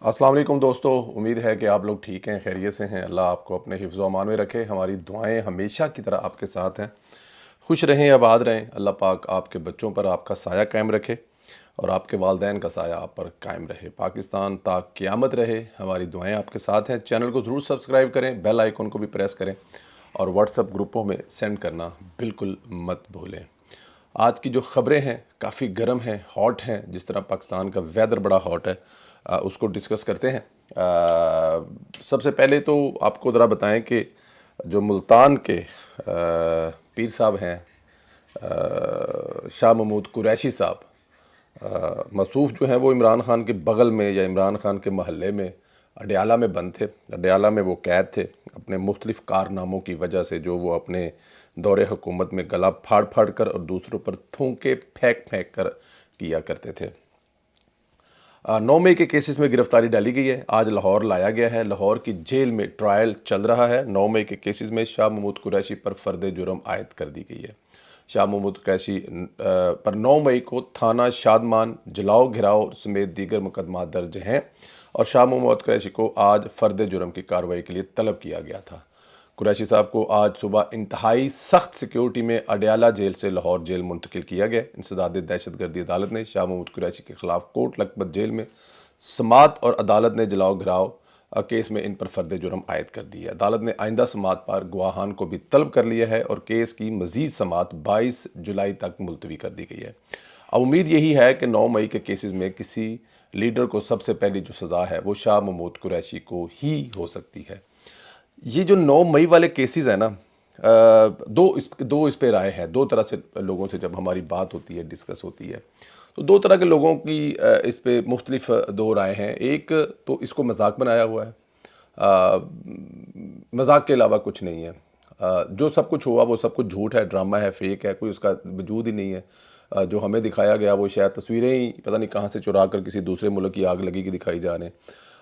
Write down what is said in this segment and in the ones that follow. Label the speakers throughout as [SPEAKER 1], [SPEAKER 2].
[SPEAKER 1] अस्सलाम वालेकुम दोस्तों, उम्मीद है कि आप लोग ठीक हैं, खैरियत से हैं। अल्लाह आपको अपने हिफ्ज़ व अमान में रखे। हमारी दुआएं हमेशा की तरह आपके साथ हैं। खुश रहें, आबाद रहें। अल्लाह पाक आपके बच्चों पर आपका साया कायम रखे और आपके वालदैन का साया आप पर कायम रहे। पाकिस्तान ता क़यामत रहे। हमारी दुआएं आपके साथ हैं। चैनल को ज़रूर सब्सक्राइब करें, बेल आइकन को भी प्रेस करें और व्हाट्सएप ग्रुपों में सेंड करना बिल्कुल मत भूलें। आज की जो ख़बरें हैं काफ़ी गर्म हैं, हॉट हैं। जिस तरह पाकिस्तान का वेदर बड़ा हॉट है, उसको डिस्कस करते हैं। सबसे पहले तो आपको ज़रा बताएं कि जो मुल्तान के पीर साहब हैं, शाह महमूद कुरैशी साहब, मसूफ़ जो हैं वो इमरान खान के बगल में या इमरान खान के महल्ले में अडयाला में बंद थे। अडयाला में वो कैद थे अपने मुख्तलिफ़ कारनामों की वजह से, जो वो अपने दौरे हुकूमत में गला फाड़ फाड़ कर और दूसरों पर थूके फेंक फेंक कर किया करते थे। 9 मई के केसेस में गिरफ्तारी डाली गई है। आज लाहौर लाया गया है। लाहौर की जेल में ट्रायल चल रहा है। 9 मई के केसेस में शाह महमूद कुरैशी पर फ़र्द जुर्म आयद कर दी गई है। शाह महमूद कुरैशी पर 9 मई को थाना शादमान जलाओ घिराव समेत दीगर मुकदमा दर्ज हैं और शाह महमूद कुरैशी को आज फ़र्द जुर्म की कार्रवाई के लिए तलब किया गया था। कुरैशी साहब को आज सुबह इंतहाई सख्त सिक्योरिटी में अडयाला जेल से लाहौर जेल मुंतकिल किया गया। इंसदाद दहशतगर्दी अदालत ने शाह महमूद कुरैशी के खिलाफ कोट लखपत जेल में समात और अदालत ने जलाओ घिराव केस में इन पर फ़र्द जुर्म आयद कर दी है। अदालत ने आइंदा समात पर गवाहान को भी तलब कर लिया है और केस की मज़ीद समात 22 जुलाई तक मुलतवी कर दी गई है। अब उम्मीद यही है कि 9 मई के केसेस में किसी लीडर को सबसे पहली जो सज़ा है वो शाह महमूद कुरैशी को ही हो सकती है। ये जो 9 मई वाले केसेस हैं ना, दो इस पे राय है। दो तरह से लोगों से जब हमारी बात होती है, डिस्कस होती है, तो दो तरह के लोगों की इस पे मुख्तलिफ दो राय हैं। एक तो इसको मजाक बनाया हुआ है, मजाक के अलावा कुछ नहीं है। जो सब कुछ हुआ वो सब कुछ झूठ है, ड्रामा है, फेक है, कोई उसका वजूद ही नहीं है। जो हमें दिखाया गया वो शायद तस्वीरें ही पता नहीं कहाँ से चुरा कर किसी दूसरे मुल्क की आग लगी की दिखाई जा रहे हैं।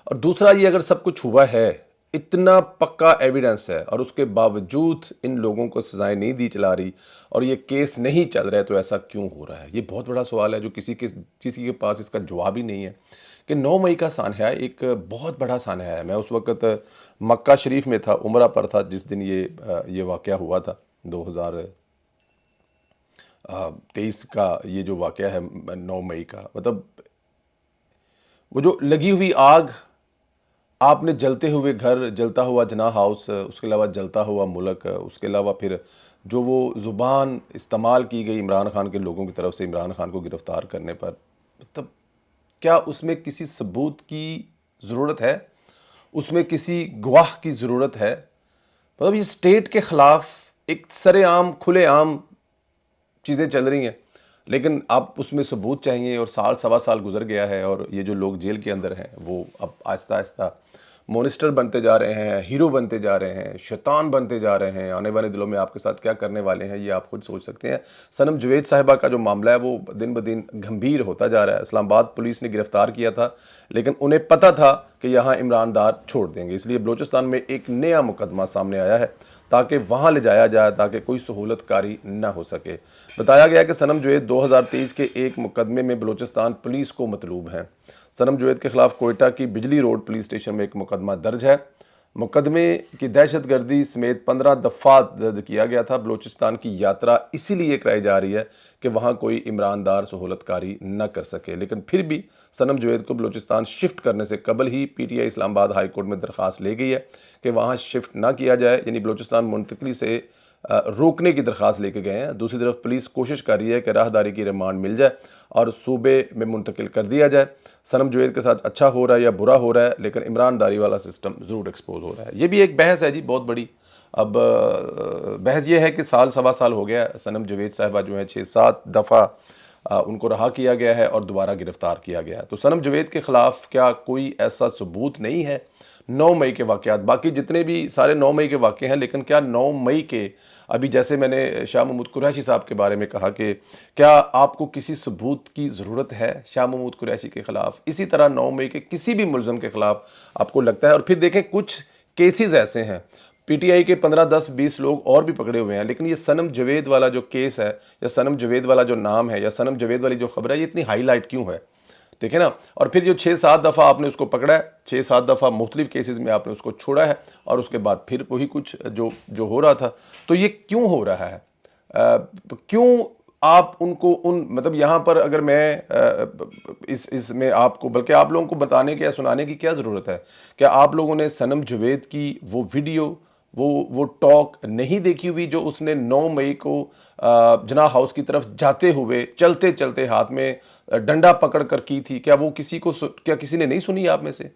[SPEAKER 1] और दूसरा ये, अगर सब कुछ हुआ है, इतना पक्का एविडेंस है और उसके बावजूद इन लोगों को सजाएं नहीं दी चला रही और ये केस नहीं चल रहा है, तो ऐसा क्यों हो रहा है? ये बहुत बड़ा सवाल है जो किसी के पास इसका जवाब ही नहीं है। कि 9 मई का सान्या एक बहुत बड़ा सान्या है। मैं उस वक़्त मक्का शरीफ में था, उम्रा पर था, जिस दिन ये वाक़या हुआ था। 2023 का ये जो वाक़या है 9 मई का, मतलब वो जो लगी हुई आग, आपने जलते हुए घर, जलता हुआ जना हाउस, उसके अलावा जलता हुआ मुल्क, उसके अलावा फिर जो वो ज़ुबान इस्तेमाल की गई इमरान खान के लोगों की तरफ से इमरान खान को गिरफ़्तार करने पर, मतलब क्या उसमें किसी सबूत की ज़रूरत है? उसमें किसी गवाह की ज़रूरत है? मतलब ये स्टेट के ख़िलाफ़ एक सरेआम खुलेआम चीज़ें चल रही हैं, लेकिन अब उसमें सबूत चाहिए। और साल सवा साल गुजर गया है और ये जो लोग जेल के अंदर हैं वो अब आहिस्ता आहिस्ता मोनिस्टर बनते जा रहे हैं, हीरो बनते जा रहे हैं, शैतान बनते जा रहे हैं। आने वाले दिनों में आपके साथ क्या करने वाले हैं ये आप खुद सोच सकते हैं। सनम जवेद साहिबा का जो मामला है वो दिन ब दिन गंभीर होता जा रहा है। इस्लामाबाद पुलिस ने गिरफ्तार किया था, लेकिन उन्हें पता था कि यहाँ इमरान दार छोड़ देंगे, इसलिए बलूचिस्तान में एक नया मुकदमा सामने आया है ताकि वहाँ ले जाया जाए, ताकि कोई सहूलतकारी न हो सके। बताया गया कि सनम जवेद 2023 के एक मुकदमे में बलूचिस्तान पुलिस को मतलूब हैं। सनम जवेद के खिलाफ कोयटा की बिजली रोड पुलिस स्टेशन में एक मुकदमा दर्ज है। मुकदमे की दहशतगर्दी समेत 15 दफ़ा दर्ज किया गया था। बलूचिस्तान की यात्रा इसीलिए कराई जा रही है कि वहाँ कोई ईमानदार सहूलतकारी न कर सके, लेकिन फिर भी सनम जवेद को बलूचिस्तान शिफ्ट करने से कबल ही पीटीआई इस्लामाबाद हाई कोर्ट में दरख्वास्त ले गई है कि वहाँ शिफ्ट ना किया जाए, यानी बलूचिस्तान मुंतकली से रोकने की दरख्वास्त लेके गए हैं। दूसरी तरफ पुलिस कोशिश कर रही है कि राहदारी की रिमांड मिल जाए और सूबे में मुंतकिल कर दिया जाए। सनम जवेद के साथ अच्छा हो रहा है या बुरा हो रहा है, लेकिन इमरान दारी वाला सिस्टम ज़रूर एक्सपोज हो रहा है। ये भी एक बहस है जी, बहुत बड़ी। अब बहस ये है कि साल सवा साल हो गया, सनम जवेद साहिबा जो है 6-7 दफ़ा उनको रहा किया गया है और दोबारा गिरफ़्तार किया गया है। तो सनम जवेद के ख़िलाफ़ क्या कोई ऐसा सबूत नहीं है? 9 मई के वाक़यात, बाकी जितने भी सारे 9 मई के वाक़े हैं, लेकिन क्या 9 मई के, अभी जैसे मैंने शाह महमूद कुरैशी साहब के बारे में कहा कि क्या आपको किसी सबूत की ज़रूरत है शाह महमूद कुरैशी के ख़िलाफ़? इसी तरह 9 मई के किसी भी मुलज़म के ख़िलाफ़ आपको लगता है? और फिर देखें, कुछ केसेस ऐसे हैं, पीटीआई के 15, 10, 20 लोग और भी पकड़े हुए हैं, लेकिन ये सनम जवेद वाला जो केस है या सनम जवेद वाला जो नाम है या सनम जवेद वाली जो खबर है, ये इतनी हाईलाइट क्यों है? ठीक है ना। और फिर जो 6-7 दफ़ा आपने उसको पकड़ा है, 6-7 दफ़ा मुख्तलिफ केसेस में आपने उसको छोड़ा है, और उसके बाद फिर वही कुछ जो जो हो रहा था। तो ये क्यों हो रहा है? क्यों आप उनको उन मतलब यहाँ पर अगर मैं इसमें आपको, बल्कि आप लोगों को बताने की या सुनाने की क्या ज़रूरत है? क्या आप लोगों ने सनम जावेद की वो वीडियो, वो टॉक नहीं देखी हुई जो उसने 9 मई को जिन्ना हाउस की तरफ जाते हुए चलते चलते हाथ में डंडा पकड़ कर की थी? क्या वो क्या किसी ने नहीं सुनी आप में से?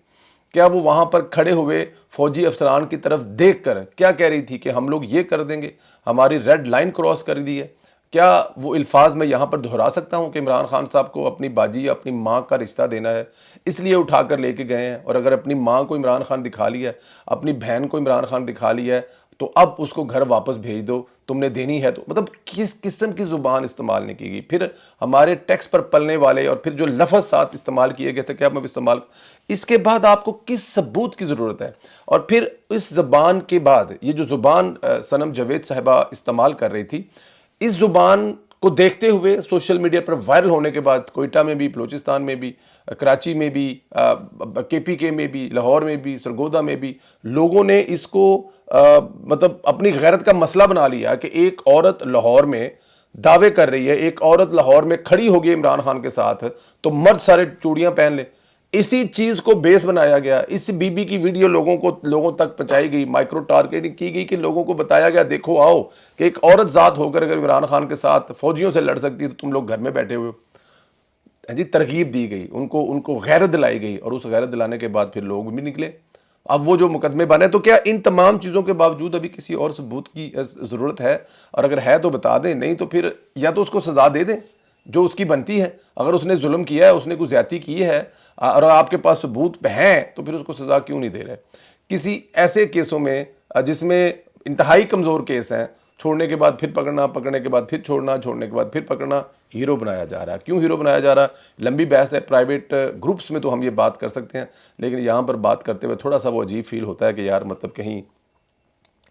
[SPEAKER 1] क्या वो वहां पर खड़े हुए फौजी अफसरान की तरफ देखकर क्या कह रही थी कि हम लोग ये कर देंगे, हमारी रेड लाइन क्रॉस कर दी है? क्या वो अल्फाज मैं यहां पर दोहरा सकता हूं कि इमरान खान साहब को अपनी बाजी या अपनी मां का रिश्ता देना है, इसलिए उठाकर लेके गए हैं? और अगर अपनी मां को इमरान खान दिखा लिया है, अपनी बहन को इमरान खान दिखा लिया है, तो अब उसको घर वापस भेज दो, तुमने देनी है तो। मतलब किस किस्म की जुबान इस्तेमाल नहीं की गई? फिर हमारे टैक्स पर पलने वाले और फिर जो लफ्ज़ साथ इस्तेमाल किए गए थे, क्या मैं इस्तेमाल, इसके बाद आपको किस सबूत की ज़रूरत है? और फिर इस ज़ुबान के बाद ये जो ज़ुबान सनम जावेद साहिबा इस्तेमाल कर रही थी, इस ज़ुबान को देखते हुए सोशल मीडिया पर वायरल होने के बाद कोयटा में भी, बलूचिस्तान में भी, कराची में भी, KPK में भी, लाहौर में भी, सरगोदा में भी लोगों ने इसको मतलब अपनी गैरत का मसला बना लिया कि एक औरत लाहौर में दावे कर रही है, एक औरत लाहौर में खड़ी होगी इमरान खान के साथ, तो मर्द सारे चूड़ियां पहन ले। इसी चीज को बेस बनाया गया, इस बीबी की वीडियो लोगों तक पहुंचाई गई, माइक्रो टारगेटिंग की गई कि लोगों को बताया गया, देखो आओ कि एक औरत जात होकर अगर इमरान खान के साथ फौजियों से लड़ सकती है तो तुम लोग घर में बैठे हुए हो। जी, तरगीब दी गई, उनको उनको गैरत दिलाई गई, और उस गैरत दिलाने के बाद फिर लोग भी निकले। अब वो जो मुकदमे बने, तो क्या इन तमाम चीज़ों के बावजूद अभी किसी और सबूत की ज़रूरत है? और अगर है तो बता दें, नहीं तो फिर या तो उसको सज़ा दे दें जो उसकी बनती है। अगर उसने जुल्म किया है, उसने कुछ ज़्यादती की है, और आपके पास सबूत हैं, तो फिर उसको सज़ा क्यों नहीं दे रहे? किसी ऐसे केसों में जिसमें इंतहाई कमज़ोर केस हैं, छोड़ने के बाद फिर पकड़ना, पकड़ने के बाद फिर छोड़ना, छोड़ने के बाद फिर पकड़ना, हीरो बनाया जा रहा है। क्यों हीरो बनाया जा रहा है? लंबी बहस है, प्राइवेट ग्रुप्स में तो हम ये बात कर सकते हैं, लेकिन यहाँ पर बात करते हुए थोड़ा सा वो अजीब फील होता है कि यार मतलब कहीं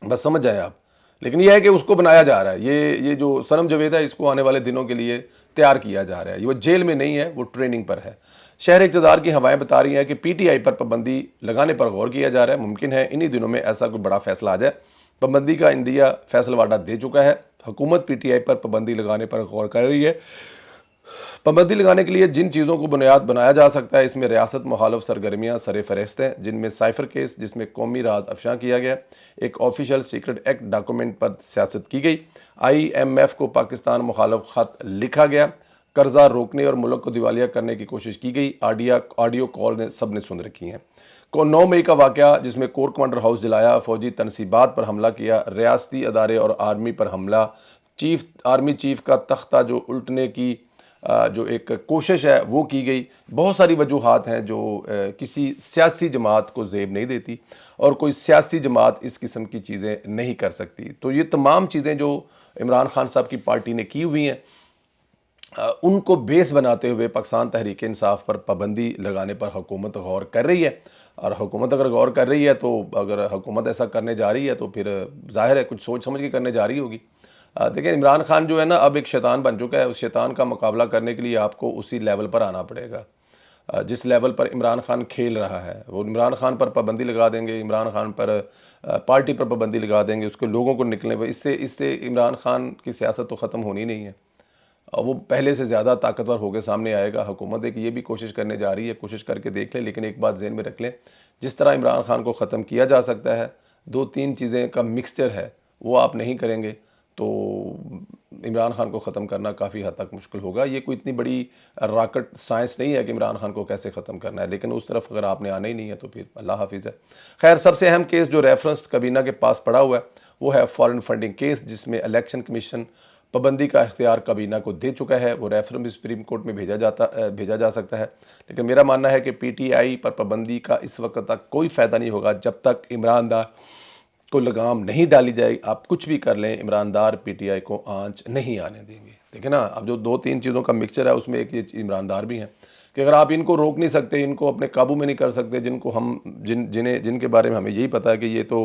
[SPEAKER 1] बस समझ जाए आप। लेकिन यह है कि उसको बनाया जा रहा है, ये जो सनम जावेद है, इसको आने वाले दिनों के लिए तैयार किया जा रहा है। वो जेल में नहीं है, वो ट्रेनिंग पर है। शहर इक़्तिदार की हवाएं बता रही हैं कि PTI पर पाबंदी लगाने पर गौर किया जा रहा है। मुमकिन है इन्हीं दिनों में ऐसा कोई बड़ा फैसला आ जाए। पाबंदी का इंडिया फैसलावादा दे चुका है। हुकूमत PTI पर पाबंदी लगाने पर गौर कर रही है। पाबंदी लगाने के लिए जिन चीज़ों को बुनियाद बनाया जा सकता है, इसमें रियासत मुखालफ सरगर्मियाँ सर फहरिस्त हैं, जिनमें साइफर केस जिसमें कौमी राज अफशा किया गया, एक ऑफिशियल सीक्रेट एक्ट डॉक्यूमेंट पर सियासत की गई, IMF को पाकिस्तान मुखालफ ख़त लिखा गया, कर्जा रोकने और मुल्क को दिवालिया करने की कोशिश की गई। ऑडियो कॉल ने सब ने सुन रखी हैं। को 9 मई का वाक़या जिसमें कोर कमांडर हाउस जलाया, फौजी तनसीबात पर हमला किया, रियासती अदारे और आर्मी पर हमला, आर्मी चीफ का तख्ता जो उल्टने की जो एक कोशिश है वो की गई। बहुत सारी वजूहात हैं जो किसी सियासी जमात को ज़ेब नहीं देती, और कोई सियासी जमात इस किस्म की चीज़ें नहीं कर सकती। तो ये तमाम चीज़ें जो इमरान खान साहब की पार्टी ने की हुई हैं, उनको बेस बनाते हुए पाकिस्तान तहरीक इंसाफ पर पाबंदी लगाने पर हुकूमत गौर कर रही है। और हुकूमत अगर गौर कर रही है, तो अगर हुकूमत ऐसा करने जा रही है तो फिर जाहिर है कुछ सोच समझ के करने जा रही होगी। देखिए, इमरान खान जो है ना, अब एक शैतान बन चुका है। उस शैतान का मुकाबला करने के लिए आपको उसी लेवल पर आना पड़ेगा जिस लेवल पर इमरान खान खेल रहा है। वो इमरान खान पर पाबंदी लगा देंगे, इमरान खान पर पार्टी पर पाबंदी लगा देंगे, उसके लोगों को निकलने पर। इससे इमरान खान की सियासत तो ख़त्म होनी नहीं है, और वो पहले से ज़्यादा ताकतवर होकर सामने आएगा। हुकूमत एक ये भी कोशिश करने जा रही है, कोशिश करके देख लें, लेकिन एक बात ज़हन में रख लें, जिस तरह इमरान खान को ख़त्म किया जा सकता है, 2-3 चीज़ें का मिक्सचर है, वो आप नहीं करेंगे तो इमरान खान को ख़त्म करना काफ़ी हद तक मुश्किल होगा। ये कोई इतनी बड़ी रॉकेट साइंस नहीं है कि इमरान खान को कैसे ख़त्म करना है, लेकिन उस तरफ अगर आपने आना ही नहीं है तो फिर अल्लाह हाफिज़ है। खैर, सबसे अहम केस जो रेफरेंस काबीना के पास पड़ा हुआ है वो है फॉरेन फंडिंग केस, जिसमें इलेक्शन कमीशन पाबंदी का इख्तियार काबीना को दे चुका है। वो रेफरेंस भी सुप्रीम कोर्ट में भेजा जा सकता है। लेकिन मेरा मानना है कि PTI पर पाबंदी का इस वक्त तक कोई फ़ायदा नहीं होगा जब तक इमरानदार को लगाम नहीं डाली जाए। आप कुछ भी कर लें, इमरानदार PTI को आंच नहीं आने देंगे। देखिए ना, अब जो 2-3 चीज़ों का मिक्सचर है उसमें एक ये इमरानदार भी हैं कि अगर आप इनको रोक नहीं सकते, इनको अपने काबू में नहीं कर सकते, जिनको हम जिनके बारे में हमें यही पता है कि ये तो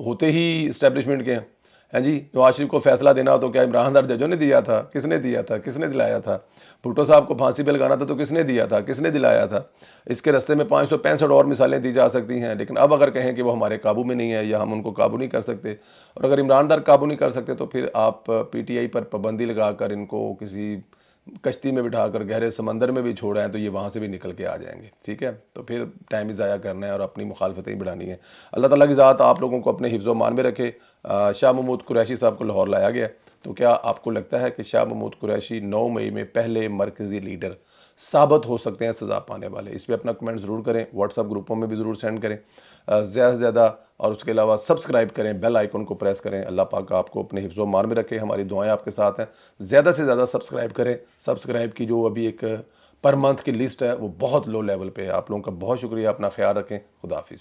[SPEAKER 1] होते ही इस्टेब्लिशमेंट के हैं, हैं जी। नवाज शरीफ को फैसला देना हो तो क्या इमरान खान जजों ने दिया था? किसने दिया था? किसने दिलाया था? भुट्टो साहब को फांसी पे लगाना था तो किसने दिया था? किसने दिलाया था? इसके रास्ते में 565 और मिसालें दी जा सकती हैं, लेकिन अब अगर कहें कि वो हमारे काबू में नहीं है या हम उनको काबू नहीं कर सकते, और अगर इमरान खान काबू नहीं कर सकते तो फिर आप पीटीआई पर पाबंदी लगाकर इनको किसी कश्ती में बिठाकर गहरे समंदर में भी छोड़ा है तो ये वहाँ से भी निकल के आ जाएंगे। ठीक है, तो फिर टाइम ही ज़ाया करना है और अपनी मुखालफतें ही बढ़ानी है। अल्लाह ताला की ज़ात आप लोगों को अपने हिफ्ज़ मान में रखे। शाह महमूद कुरैशी साहब को लाहौर लाया गया, तो क्या आपको लगता है कि शाह महमूद कुरैशी 9 मई में पहले मरकज़ी लीडर साबित हो सकते हैं सज़ा पाने वाले? इस पर अपना कमेंट ज़रूर करें, व्हाट्सअप ग्रुपों में भी ज़रूर सेंड करें ज़्यादा से ज़्यादा, और उसके अलावा सब्सक्राइब करें, बेल आइकन को प्रेस करें। अल्लाह पाक आपको अपने हिफ्ज़ मान में रखे, हमारी दुआएं आपके साथ हैं। ज़्यादा से ज़्यादा सब्सक्राइब करें। सब्सक्राइब की जो अभी एक पर मंथ की लिस्ट है वो बहुत लो लेवल पे है। आप लोगों का बहुत शुक्रिया, अपना ख्याल रखें। खुदा हाफिज़।